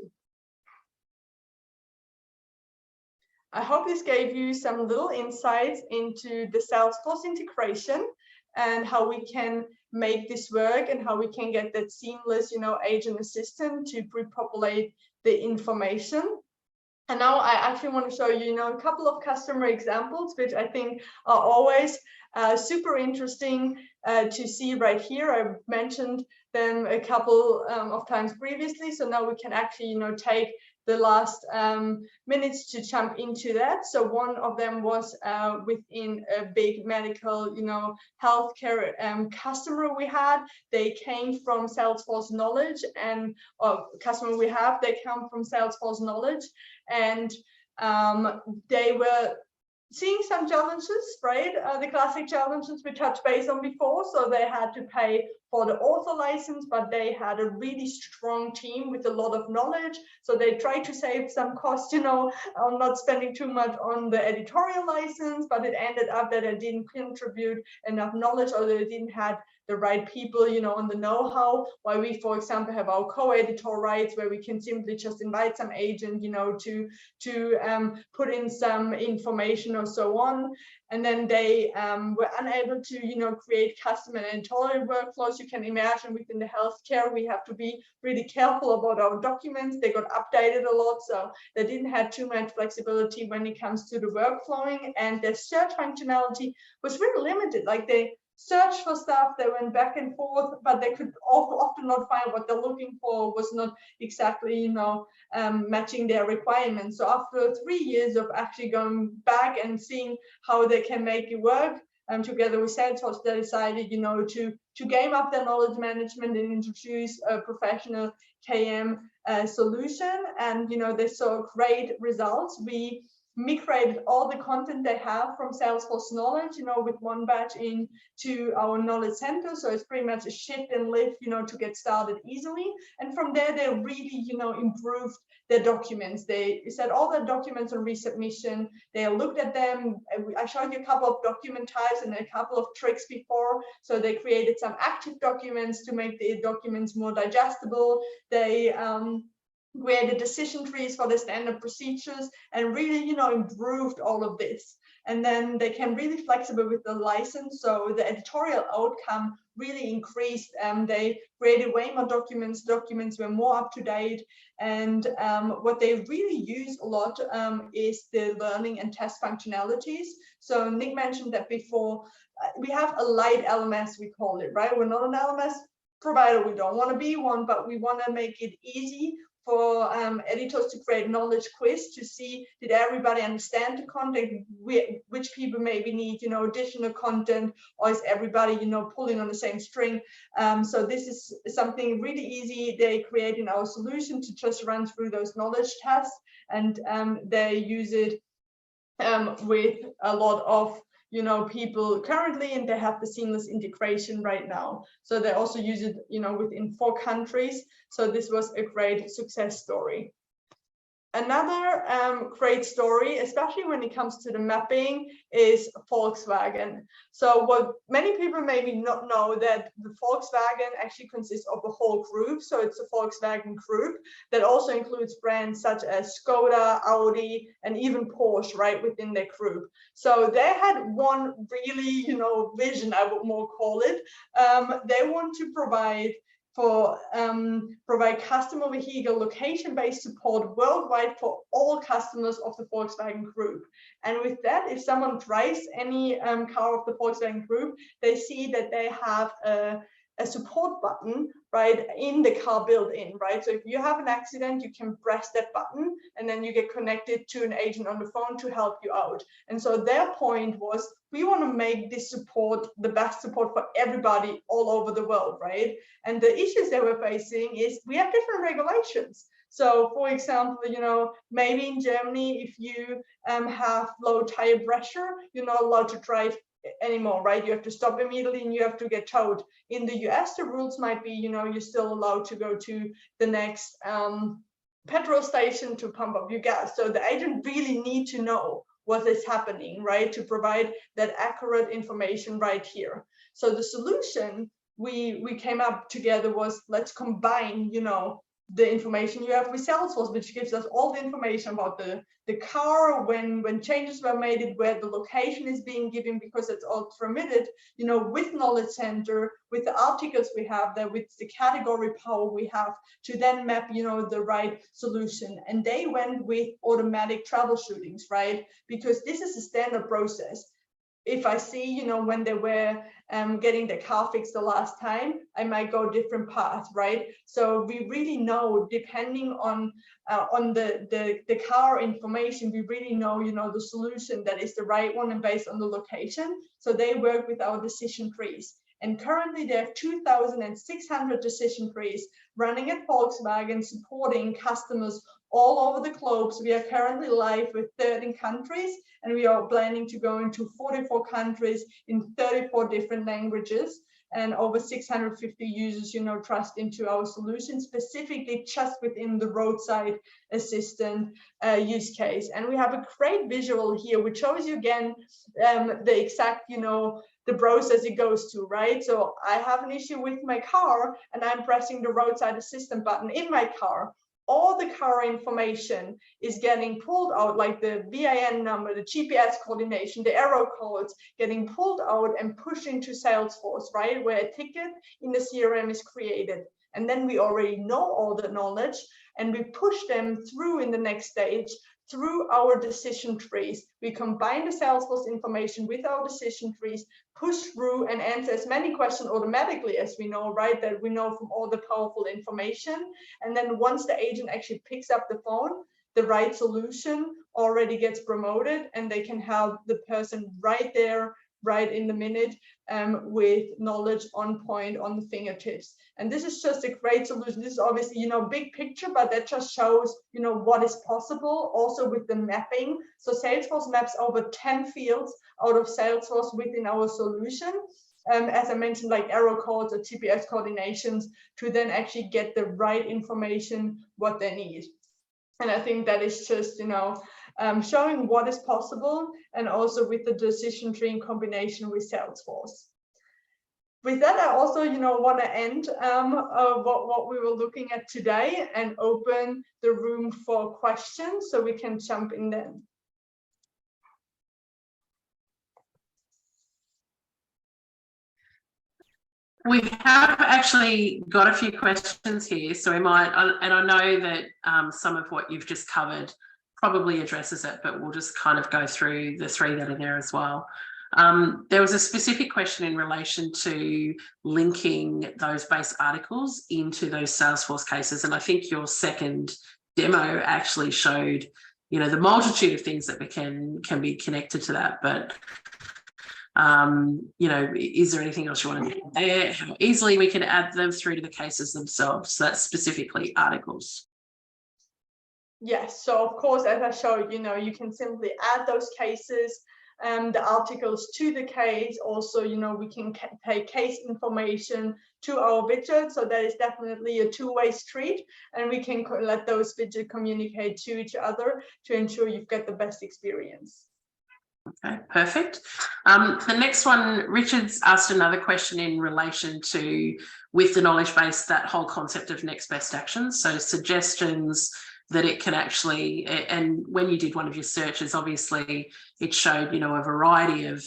I hope this gave you some little insights into the Salesforce integration and how we can make this work, and how we can get that seamless, agent assistant to pre-populate the information. And now I actually want to show you, a couple of customer examples, which I think are always super interesting to see right here. I've mentioned them a couple of times previously. So now we can actually, take the last minutes to jump into that. So one of them was within a big medical, healthcare customer we had. They came from Salesforce Knowledge, and customer we have, they come from Salesforce Knowledge, and they were seeing some challenges, right? The classic challenges we touched base on before. So they had to pay for the author license, but they had a really strong team with a lot of knowledge. So they tried to save some cost, on not spending too much on the editorial license, but it ended up that they didn't contribute enough knowledge, or they didn't have the right people, on the know-how. Why we, for example, have our co-editor rights, where we can simply just invite some agent, to put in some information or so on. And then they were unable to, create custom and editorial workflows. You can imagine within the healthcare, we have to be really careful about our documents. They got updated a lot, so they didn't have too much flexibility when it comes to the workflowing, and their search functionality was really limited. Like, they searched for stuff, they went back and forth, but they could often not find what they're looking for, was not exactly, matching their requirements. So after 3 years of actually going back and seeing how they can make it work, together with Salesforce, they decided, to game up their knowledge management and introduce a professional KM solution. And, they saw great results. We migrated all the content they have from Salesforce Knowledge, with one batch into our knowledge center. So it's pretty much a shift and lift, to get started easily. And from there, they really, improved their documents. They set all their documents on resubmission. They looked at them. I showed you a couple of document types and a couple of tricks before. So they created some active documents to make the documents more digestible. They created decision trees for the standard procedures and really, improved all of this. And then they can really flexible with the license. So the editorial outcome really increased. They created way more documents. Documents were more up to date. And what they really use a lot is the learning and test functionalities. So Nick mentioned that before. We have a light LMS, we call it, right? We're not an LMS provider. We don't want to be one, but we want to make it easy for editors to create knowledge quiz to see, did everybody understand the content, which people maybe need, additional content, or is everybody, pulling on the same string. So this is something really easy. They create in our solution to just run through those knowledge tests, and they use it with a lot of people currently, and they have the seamless integration right now. So they also use it, within 4 countries. So this was a great success story. Another great story, especially when it comes to the mapping, is Volkswagen. So what many people maybe not know, that the Volkswagen actually consists of a whole group. So it's a Volkswagen group that also includes brands such as Skoda, Audi, and even Porsche, right, within their group. So they had one really, vision, I would more call it. They want to provide customer vehicle location-based support worldwide for all customers of the Volkswagen Group. And with that, if someone drives any car of the Volkswagen Group, they see that they have a support button, right, in the car built in, right? So if you have an accident, you can press that button and then you get connected to an agent on the phone to help you out. And so their point was, we want to make this support the best support for everybody all over the world, right? And the issues that we're facing is we have different regulations. So for example, maybe in Germany, if you have low tire pressure, you're not allowed to drive anymore, right? You have to stop immediately and you have to get towed. In the US, the rules might be, you're still allowed to go to the next petrol station to pump up your gas. So the agent really need to know what is happening, right? To provide that accurate information right here. So the solution we came up together was, let's combine, the information you have with Salesforce, which gives us all the information about the car, when changes were made, where the location is being given, because it's all transmitted, with Knowledge Center, with the articles we have there, with the category power we have to then map, the right solution. And they went with automatic troubleshootings, right? Because this is a standard process. If I see, when they were getting the car fixed the last time, I might go different path, right? So we really know, depending on the car information, we really know, the solution that is the right one and based on the location. So they work with our decision trees. And currently they have 2,600 decision trees running at Volkswagen, supporting customers all over the globe. So we are currently live with 13 countries, and we are planning to go into 44 countries in 34 different languages, and over 650 users, trust into our solution, specifically just within the roadside assistant use case. And we have a great visual here, which shows you again the exact, the process it goes to, right? So I have an issue with my car and I'm pressing the roadside assistant button in my car. All the car information is getting pulled out, like the VIN number, the GPS coordination, the arrow codes getting pulled out and pushed into Salesforce, right? Where a ticket in the CRM is created. And then we already know all the knowledge and we push them through in the next stage through our decision trees. We combine the Salesforce information with our decision trees, push through and answer as many questions automatically as we know, right? That we know from all the powerful information. And then once the agent actually picks up the phone, the right solution already gets promoted and they can help the person right there right in the minute with knowledge on point on the fingertips. And this is just a great solution. This is obviously, you know, big picture, but that just shows, you know, what is possible also with the mapping. So Salesforce maps over 10 fields out of Salesforce within our solution. As I mentioned, like error codes or TPS coordinations to then actually get the right information, what they need. And I think that is just, you know, showing what is possible, and also with the decision tree in combination with Salesforce. With that, I also, you know, want to end what we were looking at today and open the room for questions so we can jump in then. We have actually got a few questions here, so we might, and I know that some of what you've just covered probably addresses it, but we'll just kind of go through the three that are there as well. There was a specific question in relation to linking those base articles into those Salesforce cases, and I think your second demo actually showed, you know, the multitude of things that we can be connected to that, but you know, is there anything else you want to add there? How easily we can add them through to the cases themselves? So that's specifically articles. Yes, so of course, as I showed, you know, you can simply add those cases, the articles to the case. Also, you know, we can take case information to our widget. So that is definitely a two-way street, and we can let those widgets communicate to each other to ensure you've got the best experience. Okay, perfect. The next one, Richard's asked another question in relation to, with the knowledge base, that whole concept of next best action. So suggestions that it can actually, and when you did one of your searches, obviously it showed, you know, a variety of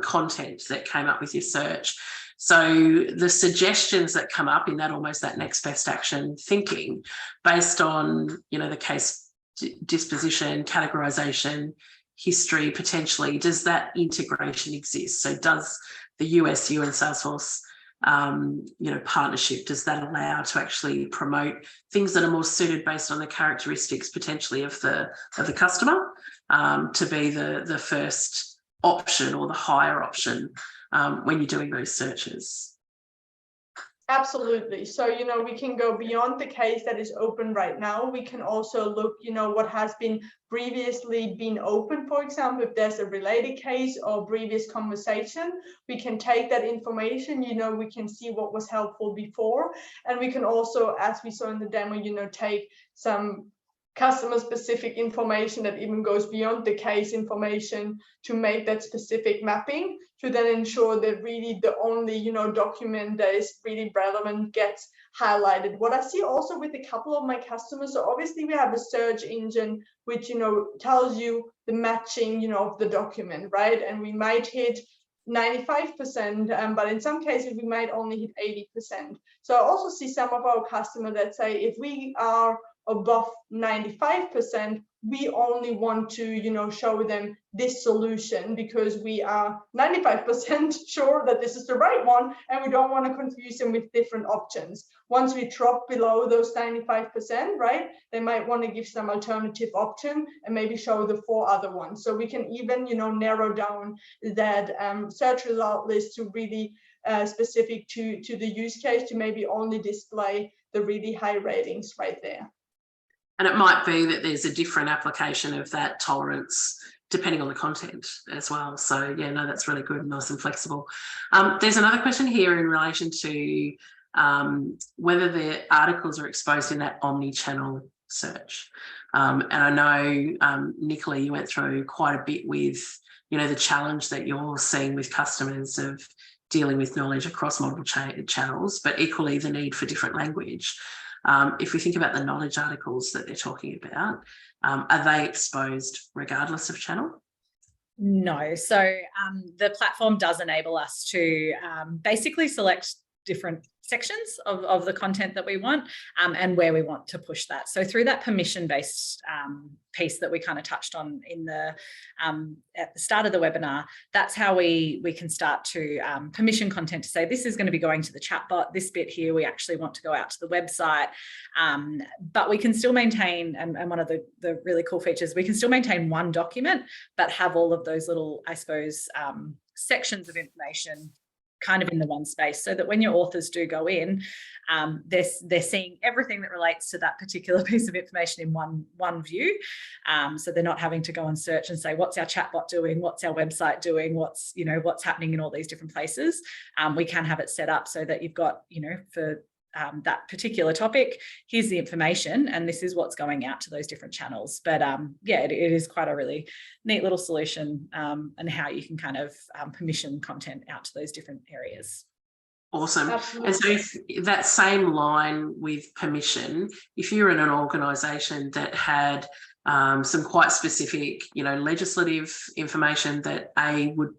content that came up with your search. So the suggestions that come up in that, almost that next best action thinking, based on, you know, the case disposition, categorization, history, potentially, does that integration exist? So does the USU and Salesforce you know, partnership, does that allow to actually promote things that are more suited based on the characteristics potentially of the customer to be the first option or the higher option when you're doing those searches? Absolutely. So, you know, we can go beyond the case that is open right now. We can also look, you know, what has been previously been open. For example, if there's a related case or previous conversation, we can take that information, you know, we can see what was helpful before. And we can also, as we saw in the demo, you know, take some customer specific information that even goes beyond the case information to make that specific mapping, to then ensure that really the only, you know, document that is really relevant gets highlighted. What I see also with a couple of my customers, so obviously we have a search engine which, you know, tells you the matching, you know, of the document, right? And we might hit 95%, but in some cases we might only hit 80%. So I also see some of our customers that say, if we are above 95%, we only want to, you know, show them this solution because we are 95% sure that this is the right one, and we don't want to confuse them with different options. Once we drop below those 95%, right, they might want to give some alternative option and maybe show the 4 other ones. So we can even, you know, narrow down that search result list to really specific to the use case, to maybe only display the really high ratings right there. And it might be that there's a different application of that tolerance depending on the content as well. So yeah, no, that's really good and nice and flexible. There's another question here in relation to whether the articles are exposed in that omnichannel search. And I know, Nicola, you went through quite a bit with, you know, the challenge that you're seeing with customers of dealing with knowledge across multiple channels, but equally the need for different language. If we think about the knowledge articles that they're talking about, are they exposed regardless of channel? No. So the platform does enable us to basically select different sections of the content that we want, and where we want to push that. So through that permission-based piece that we kind of touched on in the at the start of the webinar, that's how we can start to permission content to say, this is going to be going to the chatbot, this bit here we actually want to go out to the website, but we can still maintain, and one of the really cool features, we can still maintain one document, but have all of those little, I suppose, sections of information kind of in the one space, so that when your authors do go in, they're seeing everything that relates to that particular piece of information in one view. So they're not having to go and search and say, what's our chatbot doing? What's our website doing? What's happening in all these different places? We can have it set up so that you've got, for that particular topic, here's the information, and this is what's going out to those different channels. But yeah, it is quite a really neat little solution, and how you can kind of permission content out to those different areas. Awesome. Absolutely. And so if that same line with permission, if you're in an organisation that had some quite specific, legislative information that would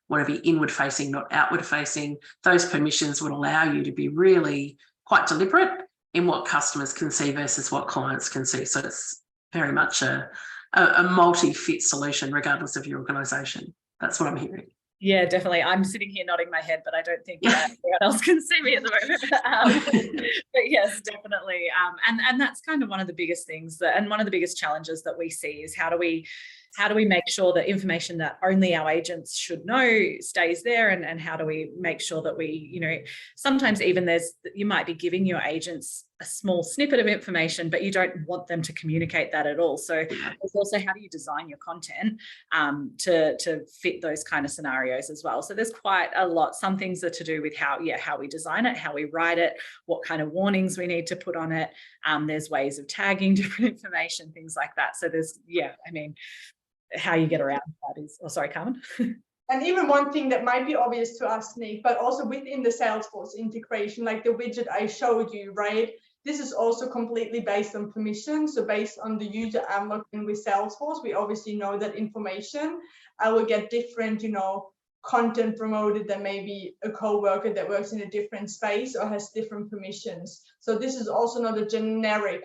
want to be inward facing, not outward facing, those permissions would allow you to be really quite deliberate in what customers can see versus what clients can see. So it's very much a multi-fit solution regardless of your organisation. That's what I'm hearing. Yeah, definitely. I'm sitting here nodding my head, but I don't think anyone else can see me at the moment. But yes, definitely. And that's kind of one of the biggest things and one of the biggest challenges that we see is how do we make sure that information that only our agents should know stays there, and how do we make sure that we, sometimes even you might be giving your agents a small snippet of information, but you don't want them to communicate that at all. So it's also, how do you design your content to fit those kind of scenarios as well? So there's quite a lot. Some things are to do with how we design it, how we write it, what kind of warnings we need to put on it. There's ways of tagging different information, things like that. So there's, how you get around that is, sorry, Carmen. And even one thing that might be obvious to us, Nick, but also within the Salesforce integration, like the widget I showed you, right? This is also completely based on permission. So based on the user I'm logged in with Salesforce, we obviously know that information. I will get different, content promoted than maybe a co-worker that works in a different space or has different permissions. So this is also not a generic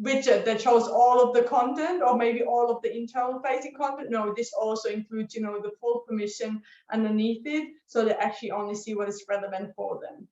widget that shows all of the content or maybe all of the internal facing content. No, this also includes, the full permission underneath it, so they actually only see what is relevant for them.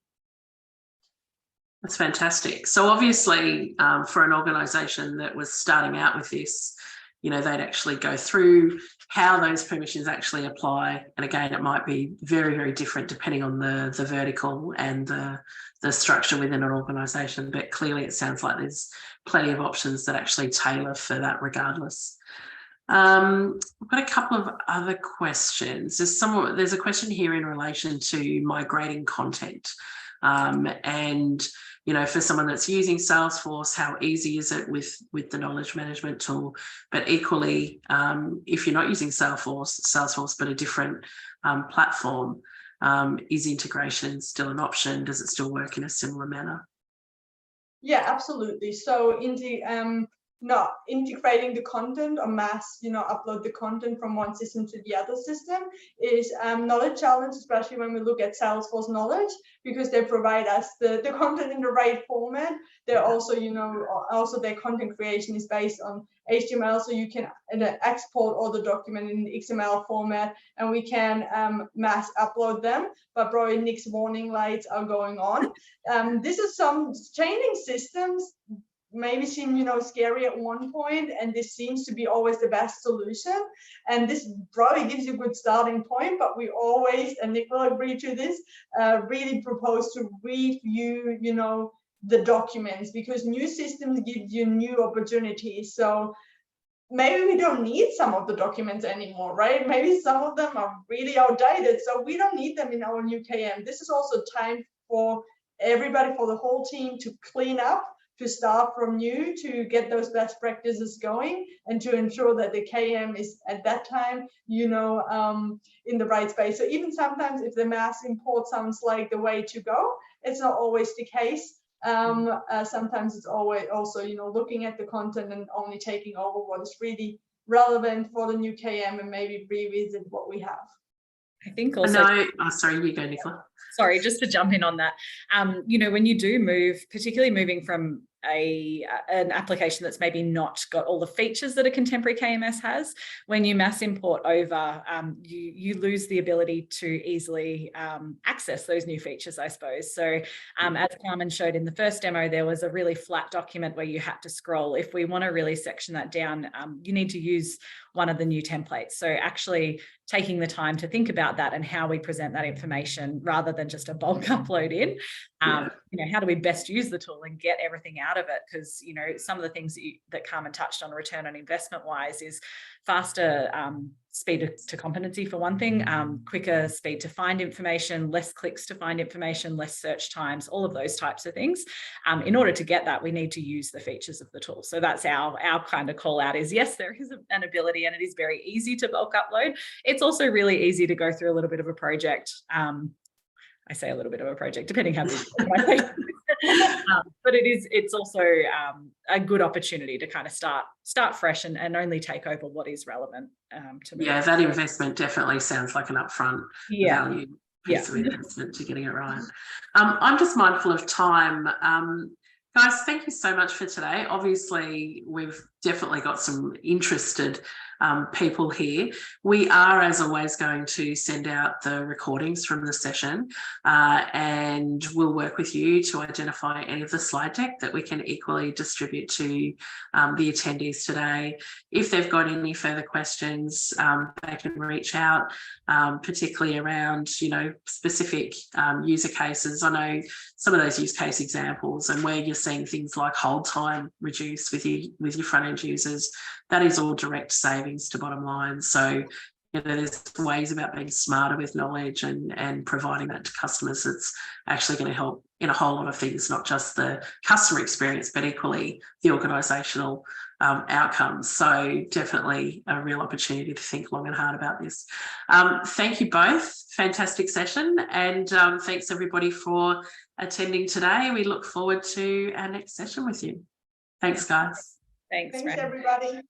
That's fantastic. So obviously, for an organisation that was starting out with this, they'd actually go through how those permissions actually apply. And again, it might be very, very different depending on the vertical and the structure within an organisation. But clearly it sounds like there's plenty of options that actually tailor for that regardless. I've got a couple of other questions. There's a question here in relation to migrating content. And for someone that's using Salesforce, how easy is it with the knowledge management tool? But equally, if you're not using Salesforce, but a different platform, is integration still an option? Does it still work in a similar manner? Yeah, absolutely. So not integrating the content or mass, upload the content from one system to the other system is not a challenge, especially when we look at Salesforce Knowledge, because they provide us the content in the right format. They're also, also their content creation is based on HTML, so you can export all the document in XML format, and we can mass upload them. But probably Nick's warning lights are going on. This is some changing systems maybe seem scary at one point, and this seems to be always the best solution, and this probably gives you a good starting point, but we always, and Nick will agree to this, really propose to review the documents, because new systems give you new opportunities. So maybe we don't need some of the documents anymore, right? Maybe some of them are really outdated, so we don't need them in our new KM. This is also time for everybody, for the whole team, to clean up, to start from new, to get those best practices going, and to ensure that the KM is at that time, in the right space. So even sometimes if the mass import sounds like the way to go, it's not always the case. Sometimes it's always also, looking at the content and only taking over what is really relevant for the new KM and maybe revisit what we have. I think also. No, sorry, you go, Nicola. Sorry, just to jump in on that, you know, when you do move, particularly moving from an application that's maybe not got all the features that a contemporary KMS has, when you mass import over, you lose the ability to easily access those new features, I suppose. So as Carmen showed in the first demo, there was a really flat document where you had to scroll. If we want to really section that down, you need to use one of the new templates. So actually taking the time to think about that and how we present that information rather than just a bulk upload in. You know, how do we best use the tool and get everything out of it? Because, you know, some of the things that Carmen touched on return on investment wise is faster speed to competency for one thing, quicker speed to find information, less clicks to find information, less search times, all of those types of things. In order to get that, we need to use the features of the tool. So that's our kind of call out is, yes, there is an ability and it is very easy to bulk upload. It's also really easy to go through a little bit of a project. I say a little bit of a project, depending how big but it's also a good opportunity to kind of start fresh and only take over what is relevant to me. Yeah, that investment definitely sounds like an upfront value piece of investment to getting it right. I'm just mindful of time. Guys, thank you so much for today. Obviously, we've definitely got some interested people here. We are, as always, going to send out the recordings from the session and we'll work with you to identify any of the slide deck that we can equally distribute to the attendees today. If they've got any further questions, they can reach out, particularly around, you know, specific user cases. I know some of those use case examples and where you're seeing things like hold time reduce with your front end users, that is all direct savings to bottom line. So, you know, there's ways about being smarter with knowledge and providing that to customers that's actually going to help in a whole lot of things, not just the customer experience, but equally the organisational outcomes. So definitely a real opportunity to think long and hard about this. Thank you both. Fantastic session. And thanks everybody for attending today. We look forward to our next session with you. Thanks, guys. Thanks everybody.